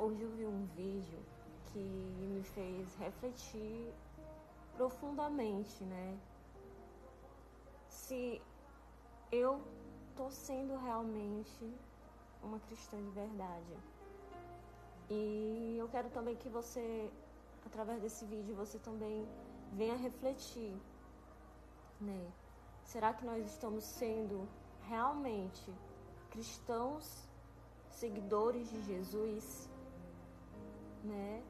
Hoje eu vi um vídeo que me fez refletir profundamente, né? Se eu tô sendo realmente uma cristã de verdade. E eu quero também que você, através desse vídeo, você também venha refletir, né? Será que nós estamos sendo realmente cristãos, seguidores de Jesus, né?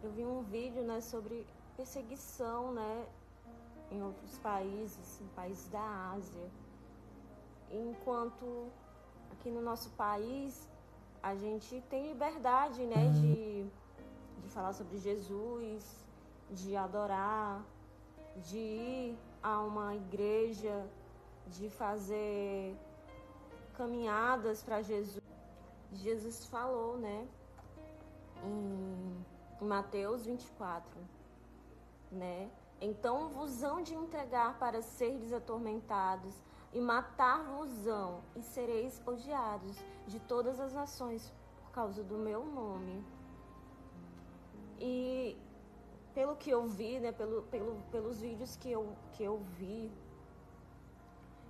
Eu vi um vídeo, né, sobre perseguição, né, em outros países, em países da Ásia. Enquanto aqui no nosso país a gente tem liberdade, né, de falar sobre Jesus, de adorar, de ir a uma igreja, de fazer caminhadas para Jesus. Jesus falou, né, em Mateus 24, né? Então vos hão de entregar para seres atormentados, e matar-vos-ão, e sereis odiados de todas as nações por causa do meu nome. E pelo que eu vi, né, pelos vídeos que eu vi,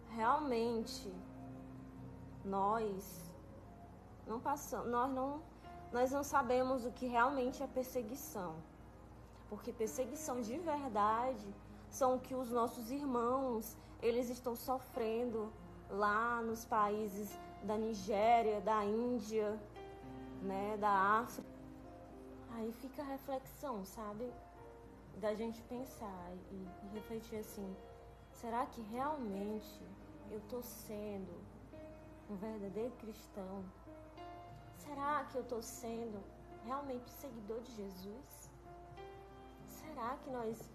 realmente nós não passamos, nós não sabemos o que realmente é perseguição. Porque perseguição de verdade são o que os nossos irmãos, eles estão sofrendo lá nos países da Nigéria, da Índia, né, da África. Aí fica a reflexão, sabe? Da gente pensar e refletir assim, será que realmente eu tô sendo um verdadeiro cristão? Será que eu tô sendo realmente seguidor de Jesus? Será que nós...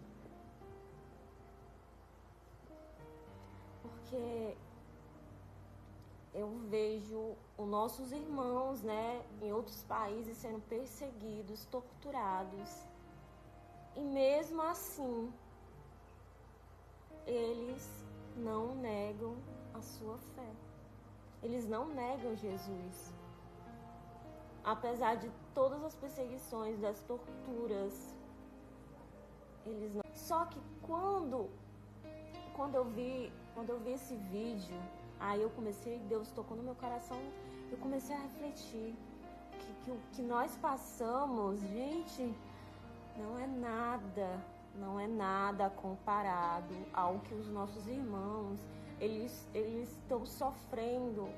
Porque eu vejo os nossos irmãos, né, em outros países sendo perseguidos, torturados. E mesmo assim, eles não negam a sua fé. Eles não negam Jesus. Apesar de todas as perseguições, das torturas, eles não... Só que quando eu vi esse vídeo, aí eu comecei, Deus tocou no meu coração, eu comecei a refletir que o que nós passamos, gente, não é nada comparado ao que os nossos irmãos, eles estão sofrendo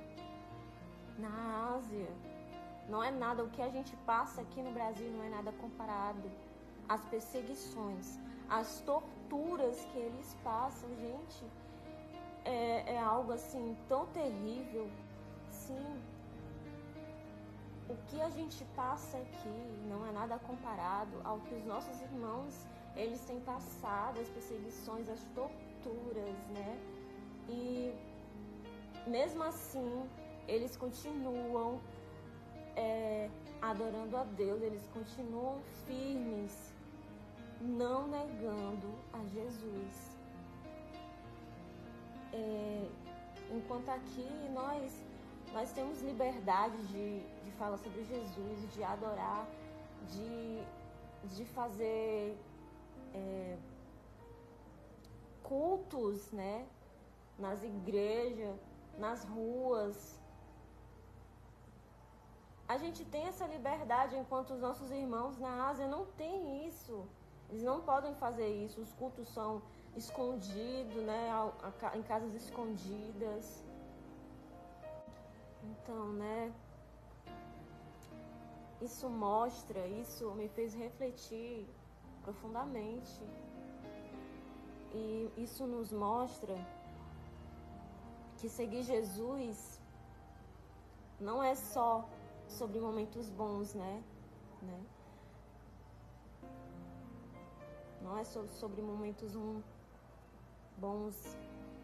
na Ásia. Não é nada, o que a gente passa aqui no Brasil não é nada comparado às perseguições, às torturas que eles passam, gente. É algo assim tão terrível. Sim, o que a gente passa aqui não é nada comparado ao que os nossos irmãos, eles têm passado, as perseguições, as torturas, né? E mesmo assim, eles continuam adorando a Deus, eles continuam firmes, não negando a Jesus. Enquanto aqui nós temos liberdade de falar sobre Jesus, de adorar, de fazer cultos, né, nas igrejas, nas ruas. A gente tem essa liberdade, enquanto os nossos irmãos na Ásia não têm isso. Eles não podem fazer isso. Os cultos são escondidos, né, em casas escondidas. Então, né, isso me fez refletir profundamente. E isso nos mostra que seguir Jesus não é só sobre momentos bons, né? Não é sobre momentos bons.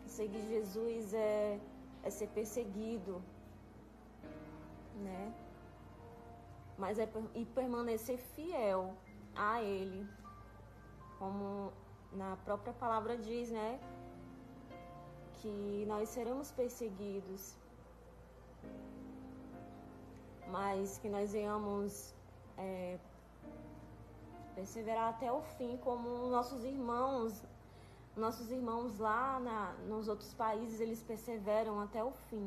Seguir Jesus é ser perseguido, né? Mas e permanecer fiel a Ele, como na própria palavra diz, né? Que nós seremos perseguidos. mas que nós venhamos perseverar até o fim, como nossos irmãos lá nos outros países, eles perseveram até o fim.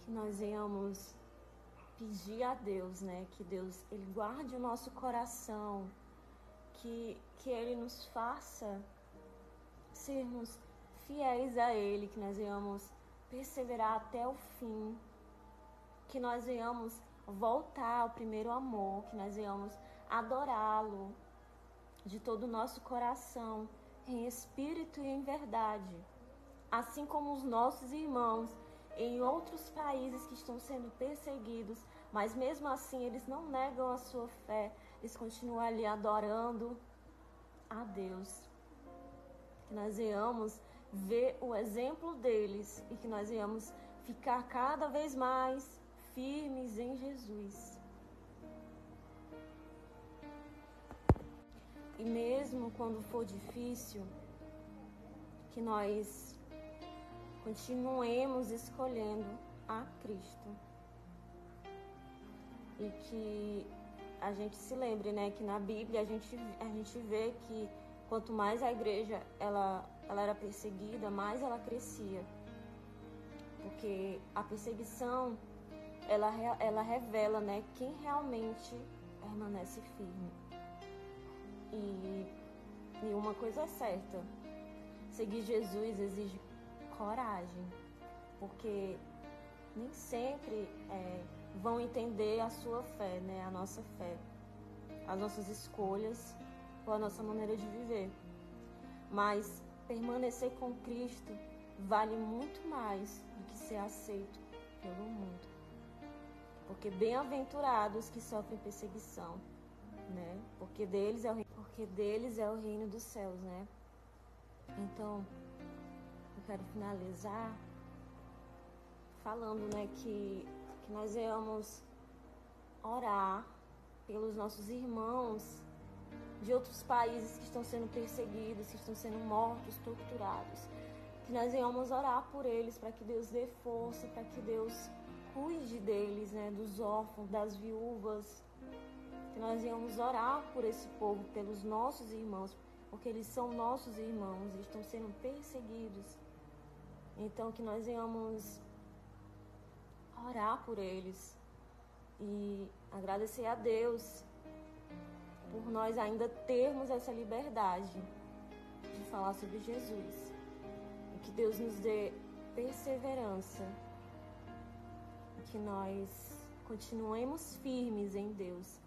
Que nós venhamos pedir a Deus, né, que Deus ele guarde o nosso coração, que Ele nos faça sermos fiéis a Ele, que nós venhamos perseverar até o fim, que nós venhamos voltar ao primeiro amor, que nós venhamos adorá-lo de todo o nosso coração, em espírito e em verdade, assim como os nossos irmãos em outros países que estão sendo perseguidos, mas mesmo assim eles não negam a sua fé, eles continuam ali adorando a Deus. Que nós venhamos ver o exemplo deles e que nós venhamos ficar cada vez mais firmes em Jesus. E mesmo quando for difícil, que nós continuemos escolhendo a Cristo. E que a gente se lembre, né, que na Bíblia a gente vê que quanto mais a igreja ela era perseguida, mais ela crescia. Porque a perseguição, ela revela, né, quem realmente permanece firme. E uma coisa é certa, seguir Jesus exige coragem, porque nem sempre vão entender a sua fé, né, a nossa fé, as nossas escolhas ou a nossa maneira de viver. Mas permanecer com Cristo vale muito mais do que ser aceito pelo mundo. Porque bem-aventurados que sofrem perseguição, né? Porque deles é o reino dos céus, né? Então, eu quero finalizar falando, né, que nós venhamos orar pelos nossos irmãos de outros países que estão sendo perseguidos, que estão sendo mortos, torturados. Que nós venhamos orar por eles, para que Deus dê força, para que Deus cuide deles, né, dos órfãos, das viúvas. Que nós venhamos orar por esse povo, pelos nossos irmãos, porque eles são nossos irmãos e estão sendo perseguidos. Então, que nós venhamos orar por eles e agradecer a Deus por nós ainda termos essa liberdade de falar sobre Jesus. E que Deus nos dê perseverança e que nós continuemos firmes em Deus